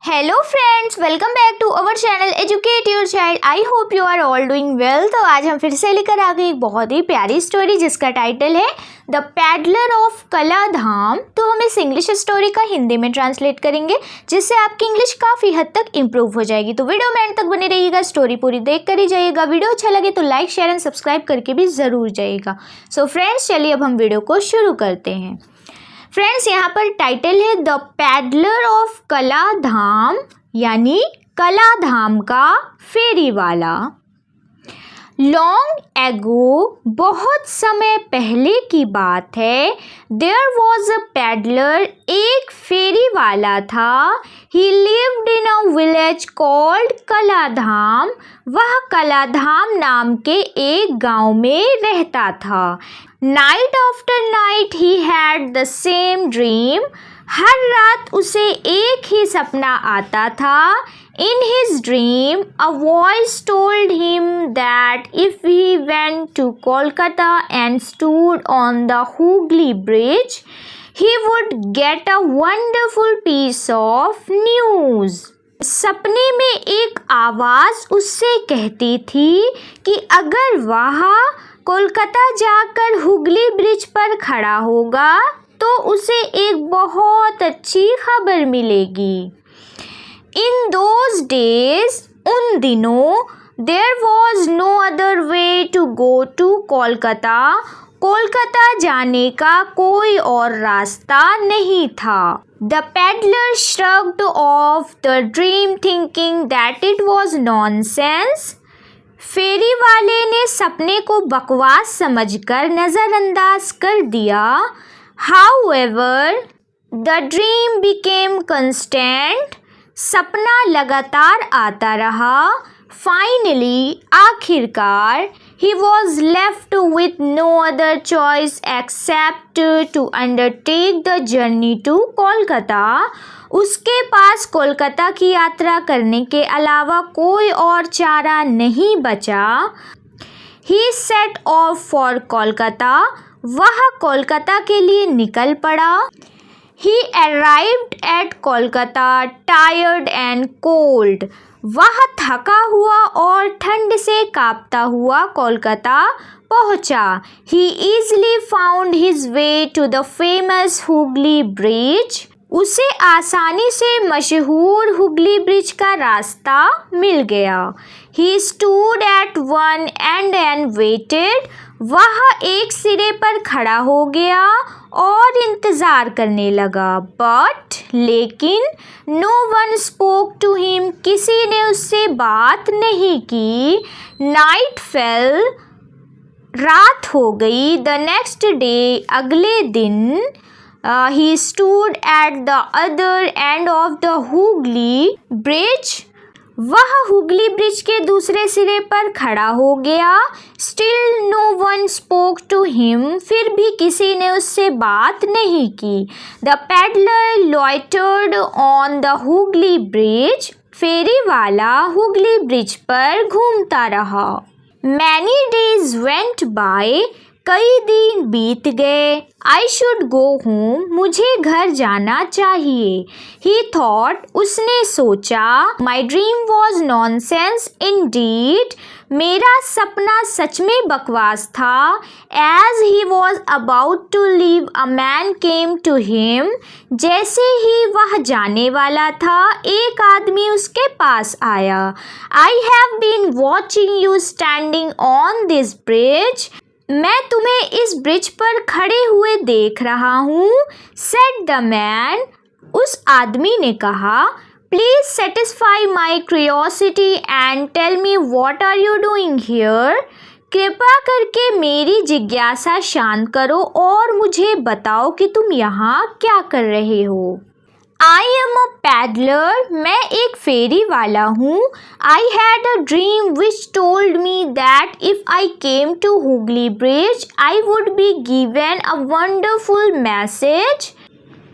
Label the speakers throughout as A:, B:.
A: Hello friends, welcome back to our channel educate your child. I hope you are all doing well. तो आज हम फिर से लेकर आ गए एक बहुत ही प्यारी स्टोरी जिसका टाइटल है द पैडलर ऑफ कलाधाम। तो हम इस इंग्लिश स्टोरी का हिंदी में ट्रांसलेट करेंगे जिससे आपकी इंग्लिश काफ़ी हद तक इम्प्रूव हो जाएगी। तो वीडियो में एंड तक बने रहिएगा, स्टोरी पूरी देख कर ही जाइएगा। वीडियो अच्छा लगे तो लाइक शेयर एंड सब्सक्राइब करके भी ज़रूर जाइएगा। सो फ्रेंड्स, चलिए अब हम वीडियो को शुरू करते हैं। फ्रेंड्स, यहाँ पर टाइटल है द पैडलर ऑफ कलाधाम, यानी कलाधाम का फेरी वाला। लॉन्ग एगो, बहुत समय पहले की बात है, देयर वॉज अ पैडलर, एक फेरी वाला था। He lived in a village called Kaladham, वह कलाधाम नाम के एक गांव में रहता था। Night after night he had the same dream, हर रात उसे एक ही सपना आता था। In his dream, a voice told him that if he went to Kolkata and stood on the Hooghly Bridge, he would get a wonderful piece of news. सपने में एक आवाज़ उससे कहती थी कि अगर वह कोलकाता जाकर हुगली ब्रिज पर खड़ा होगा तो उसे एक बहुत अच्छी खबर मिलेगी। In those days, उन दिनों, there was no other way to go to Kolkata, Kolkata जाने का कोई और रास्ता नहीं था। The peddler shrugged off the dream thinking that it was nonsense. फेरी वाले ने सपने को बकवास समझकर नज़रअंदाज कर दिया। However, the dream became constant. सपना लगातार आता रहा। फाइनली, आखिरकार, he was left with no other choice except to undertake the journey to Kolkata. उसके पास कोलकाता की यात्रा करने के अलावा कोई और चारा नहीं बचा। He set off for Kolkata, वह कोलकाता के लिए निकल पड़ा। He arrived at Kolkata tired and cold. वह थका हुआ और ठंड से कांपता हुआ कोलकाता पहुंचा। He easily found his way to the famous Hooghly Bridge. उसे आसानी से मशहूर हुगली ब्रिज का रास्ता मिल गया। He stood at one end and waited. वह एक सिरे पर खड़ा हो गया और इंतज़ार करने लगा। बट लेकिन no one spoke to him, किसी ने उससे बात नहीं की। नाइट फेल, रात हो गई। द नेक्स्ट डे, अगले दिन, he stood at the other end of the Hooghly bridge, वह हुगली ब्रिज के दूसरे सिरे पर खड़ा हो गया। Still no one spoke to him, फिर भी किसी ने उससे बात नहीं की। The peddler loitered on the Hooghly bridge, फेरी वाला हुगली ब्रिज पर घूमता रहा। मैनी डेज वेंट बाय, कई दिन बीत गए। आई शुड गो होम, मुझे घर जाना चाहिए। ही थॉट, उसने सोचा। My dream was nonsense indeed, मेरा सपना सच में बकवास था। As he was about to leave, a man came to him, जैसे ही वह जाने वाला था एक आदमी उसके पास आया। I have been watching you standing on this bridge, मैं तुम्हें इस ब्रिज पर खड़े हुए देख रहा हूँ। सेड द मैन, उस आदमी ने कहा। Please satisfy my curiosity and tell me what are you doing here, कृपा करके मेरी जिज्ञासा शांत करो और मुझे बताओ कि तुम यहाँ क्या कर रहे हो। आई एम अ पैडलर, मैं एक फेरी वाला हूँ। I had a dream which told me that if I came to Hooghly bridge I would be given a wonderful message.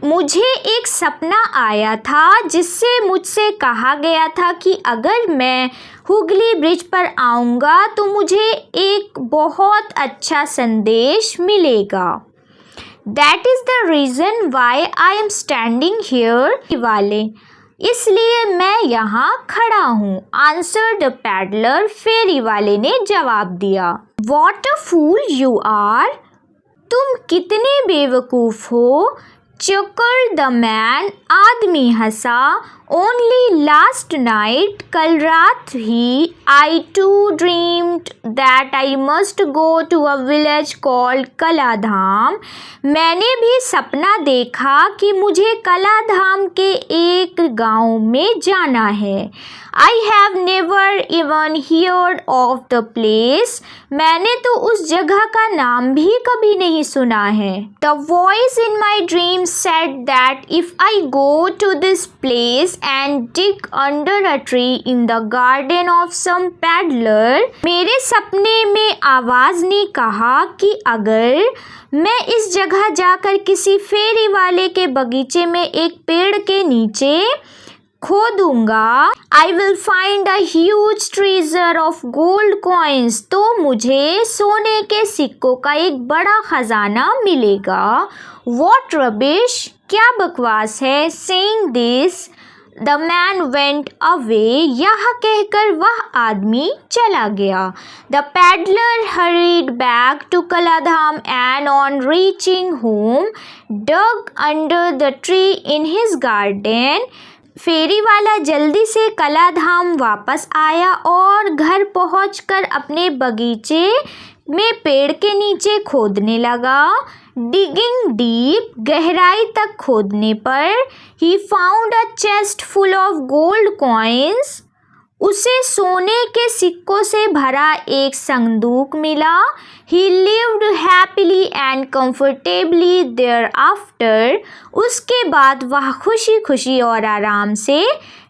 A: मुझे एक सपना आया था जिससे मुझसे कहा गया था कि अगर मैं हुगली ब्रिज पर आऊँगा तो मुझे एक बहुत अच्छा संदेश मिलेगा। That is the reason why I am standing here वाले, इसलिए मैं यहाँ खड़ा हूँ। आंसर द पैडलर, फेरी वाले ने जवाब दिया। What a fool you are, तुम कितने बेवकूफ़ हो। चुकर्ड द मैन, आदमी हंसा। ओनली लास्ट नाइट, कल रात ही। I too dreamed that I must go to a village called Kaladham, मैंने भी सपना देखा कि मुझे कलाधाम के एक गांव में जाना है। I have never even heard of the place, मैंने तो उस जगह का नाम भी कभी नहीं सुना है। The voice in my dream said that if I go to this place and dig under a tree in the garden of some peddler, मेरे सपने में आवाज ने कहा कि अगर मैं इस जगह जाकर किसी फेरी वाले के बगीचे में एक पेड़ के नीचे खोदूंगा, I will find a huge treasure of gold coins, तो मुझे सोने के सिक्कों का एक बड़ा खजाना मिलेगा। वॉट रबिश, क्या बकवास है। Saying this the man went away, यह कहकर वह आदमी चला गया। The peddler hurried back to Kaladham and on reaching home dug under the tree in his garden, फेरी वाला जल्दी से कलाधाम वापस आया और घर पहुंचकर अपने बगीचे में पेड़ के नीचे खोदने लगा। डिगिंग डीप, गहराई तक खोदने पर he found a chest full of gold coins, उसे सोने के सिक्कों से भरा एक संदूक मिला। He lived happily and comfortably thereafter, उसके बाद वह खुशी खुशी और आराम से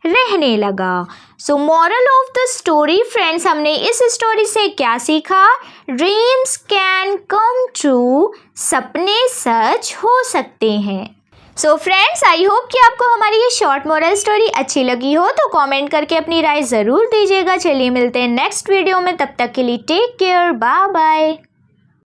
A: रहने लगा। So moral of the story friends, हमने इस स्टोरी से क्या सीखा। ड्रीम्स कैन कम ट्रू, सपने सच हो सकते हैं। सो फ्रेंड्स, आई होप कि आपको हमारी ये शॉर्ट मॉरल स्टोरी अच्छी लगी हो, तो कमेंट करके अपनी राय ज़रूर दीजिएगा। चलिए मिलते हैं नेक्स्ट वीडियो में, तब तक के लिए टेक केयर, बाय बाय।